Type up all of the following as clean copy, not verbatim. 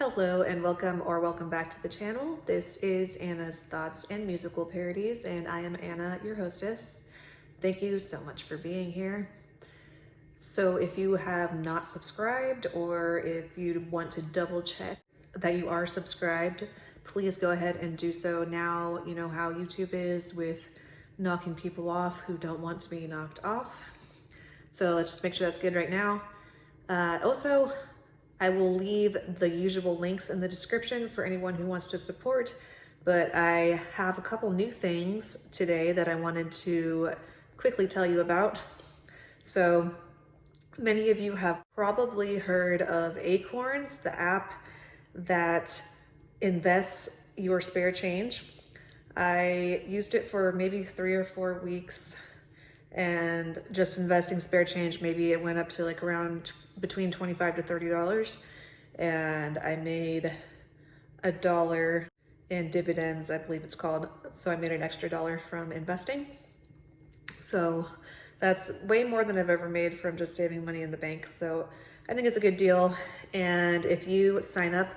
Hello and welcome back to the channel. This is Anna's Thoughts and Musical Parodies, and I am Anna, your hostess. Thank you so much for being here. So if you have not subscribed, or if you want to double check that you are subscribed, please go ahead and do so now. You know how YouTube is with knocking people off who don't want to be knocked off. So let's just make sure that's good right now. Also, I will leave the usual links in the description for anyone who wants to support, but I have a couple new things today that I wanted to quickly tell you about. So many of you have probably heard of Acorns, the app that invests your spare change. I used it for maybe 3 or 4 weeks, and just investing spare change, maybe it went up to like around between $25 to $30, and I made $1 in dividends, I believe it's called. So I made an extra $1 from investing. So that's way more than I've ever made from just saving money in the bank. So I think it's a good deal. And if you sign up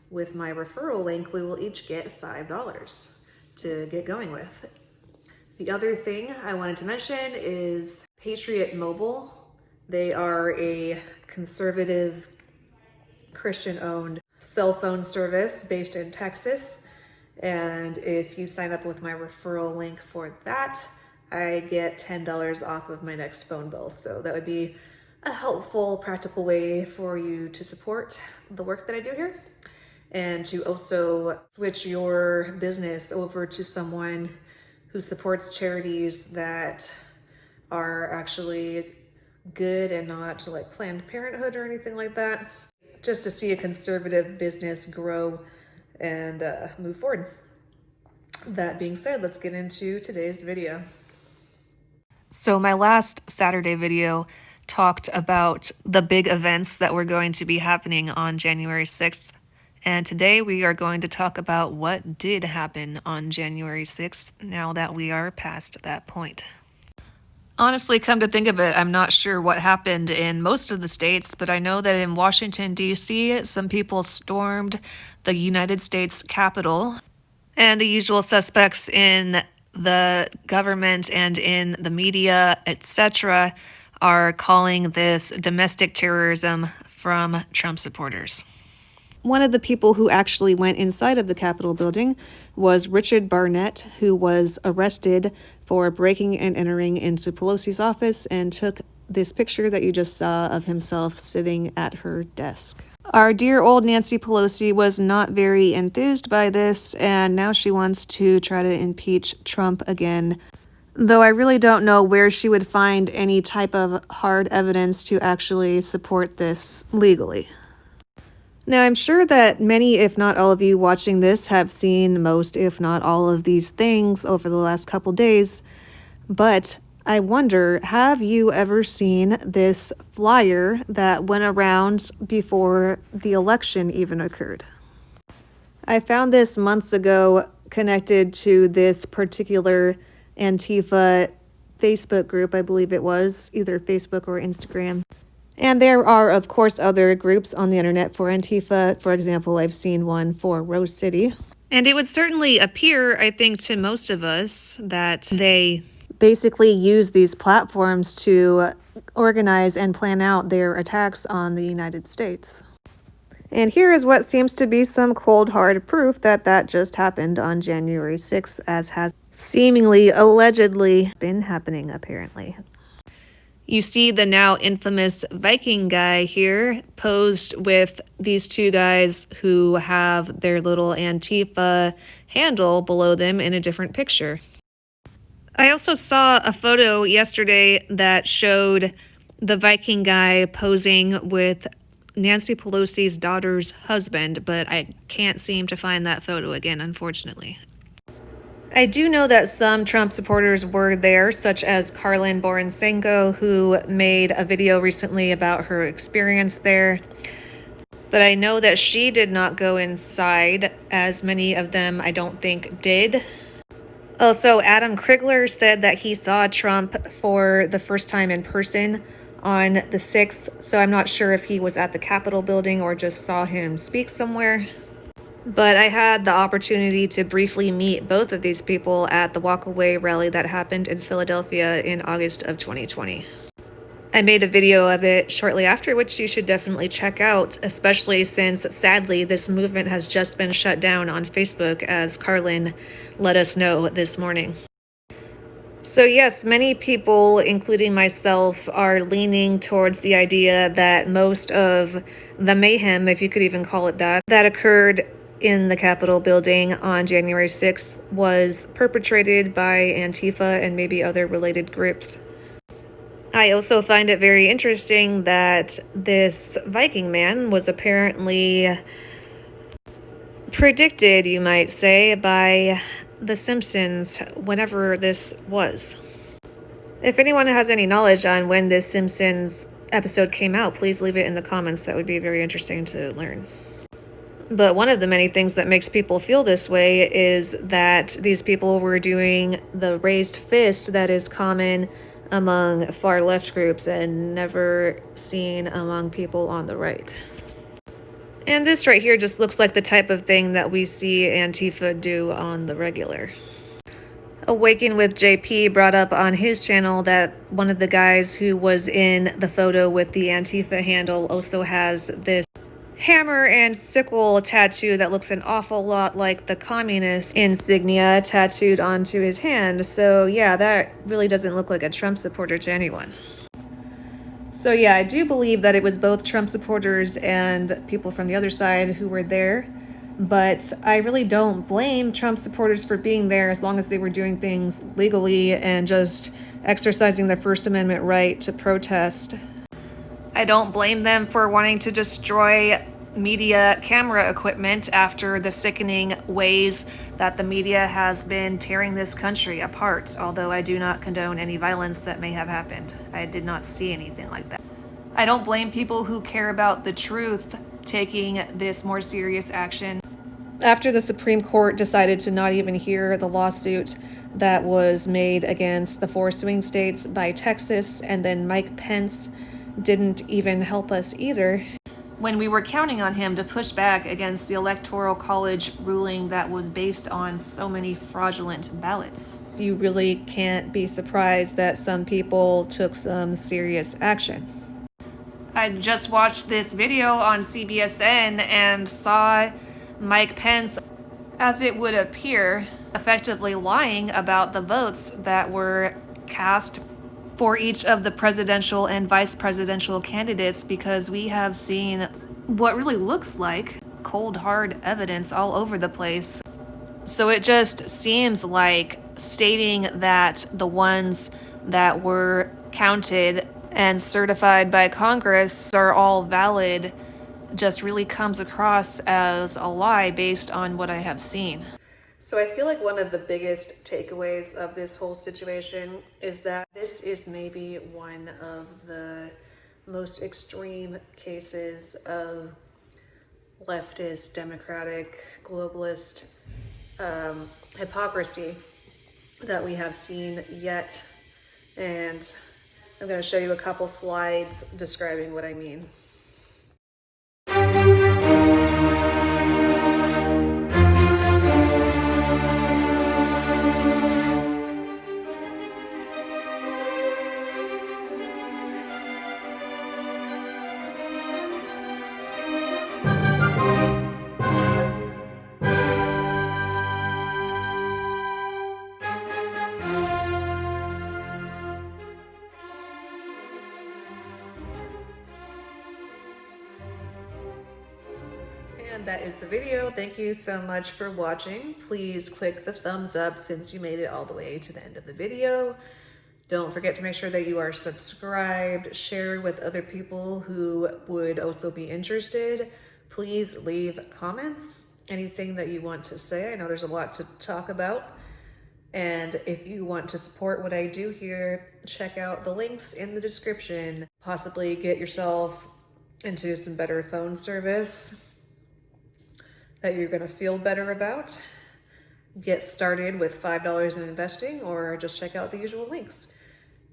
with my referral link, we will each get $5 to get going with. The other thing I wanted to mention is Patriot Mobile. They are a conservative, Christian-owned cell phone service based in Texas. And if you sign up with my referral link for that, I get $10 off of my next phone bill. So that would be a helpful, practical way for you to support the work that I do here, and to also switch your business over to someone who supports charities that are actually good and not like Planned Parenthood or anything like that, just to see a conservative business grow and move forward. That being said, let's get into today's video. So my last Saturday video talked about the big events that were going to be happening on January 6th. And today we are going to talk about what did happen on January 6th now that we are past that point. Honestly, come to think of it, I'm not sure what happened in most of the states, but I know that in Washington, D.C., some people stormed the United States Capitol, and the usual suspects in the government and in the media, etc., are calling this domestic terrorism from Trump supporters. One of the people who actually went inside of the Capitol building was Richard Barnett, who was arrested for breaking and entering into Pelosi's office and took this picture that you just saw of himself sitting at her desk. Our dear old Nancy Pelosi was not very enthused by this, and now she wants to try to impeach Trump again, though I really don't know where she would find any type of hard evidence to actually support this legally. Now, I'm sure that many, if not all of you watching this, have seen most, if not all of these things over the last couple days, but I wonder, have you ever seen this flyer that went around before the election even occurred? I found this months ago connected to this particular Antifa Facebook group, I believe it was, either Facebook or Instagram. And there are, of course, other groups on the internet for Antifa. For example, I've seen one for Rose City. And it would certainly appear, I think, to most of us that they basically use these platforms to organize and plan out their attacks on the United States. And here is what seems to be some cold, hard proof that that just happened on January 6th, as has seemingly, allegedly been happening, apparently. You see the now infamous Viking guy here posed with these two guys who have their little Antifa handle below them in a different picture. I also saw a photo yesterday that showed the Viking guy posing with Nancy Pelosi's daughter's husband, but I can't seem to find that photo again, unfortunately. I do know that some Trump supporters were there, such as Karlyn Borysenko, who made a video recently about her experience there. But I know that she did not go inside, as many of them, I don't think, did. Also, Adam Krigler said that he saw Trump for the first time in person on the 6th, so I'm not sure if he was at the Capitol building or just saw him speak somewhere. But I had the opportunity to briefly meet both of these people at the Walkaway rally that happened in Philadelphia in August of 2020. I made a video of it shortly after, which you should definitely check out, especially since, sadly, this movement has just been shut down on Facebook, as Carlin let us know this morning. So yes, many people, including myself, are leaning towards the idea that most of the mayhem, if you could even call it that, that occurred in the Capitol building on January 6th was perpetrated by Antifa and maybe other related groups. I also find it very interesting that this Viking man was apparently predicted, you might say, by The Simpsons whenever this was. If anyone has any knowledge on when this Simpsons episode came out, please leave it in the comments. That would be very interesting to learn. But one of the many things that makes people feel this way is that these people were doing the raised fist that is common among far left groups and never seen among people on the right. And this right here just looks like the type of thing that we see Antifa do on the regular. Awaken with JP brought up on his channel that one of the guys who was in the photo with the Antifa handle also has this hammer and sickle tattoo that looks an awful lot like the communist insignia tattooed onto his hand. So yeah, that really doesn't look like a Trump supporter to anyone. So yeah, I do believe that it was both Trump supporters and people from the other side who were there, but I really don't blame Trump supporters for being there as long as they were doing things legally and just exercising their First Amendment right to protest. I don't blame them for wanting to destroy media camera equipment after the sickening ways that the media has been tearing this country apart, although I do not condone any violence that may have happened. I did not see anything like that. I don't blame people who care about the truth taking this more serious action. After the Supreme Court decided to not even hear the lawsuit that was made against the 4 swing states by Texas, and then Mike Pence didn't even help us either, when we were counting on him to push back against the Electoral College ruling that was based on so many fraudulent ballots. You really can't be surprised that some people took some serious action. I just watched this video on CBSN and saw Mike Pence, as it would appear, effectively lying about the votes that were cast for each of the presidential and vice presidential candidates, because we have seen what really looks like cold hard evidence all over the place. So it just seems like stating that the ones that were counted and certified by Congress are all valid just really comes across as a lie based on what I have seen. So I feel like one of the biggest takeaways of this whole situation is that this is maybe one of the most extreme cases of leftist, democratic, globalist hypocrisy that we have seen yet. And I'm going to show you a couple slides describing what I mean. And that is the video. Thank you so much for watching. Please click the thumbs up since you made it all the way to the end of the video. Don't forget to make sure that you are subscribed, share with other people who would also be interested. Please leave comments, anything that you want to say. I know there's a lot to talk about. And if you want to support what I do here, check out the links in the description. Possibly get yourself into some better phone service that you're going to feel better about. Get started with $5 in investing, or just check out the usual links.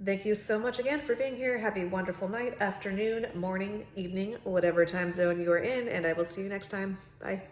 Thank you so much again for being here. Have a wonderful night, afternoon, morning, evening, whatever time zone you are in, and I will see you next time. Bye.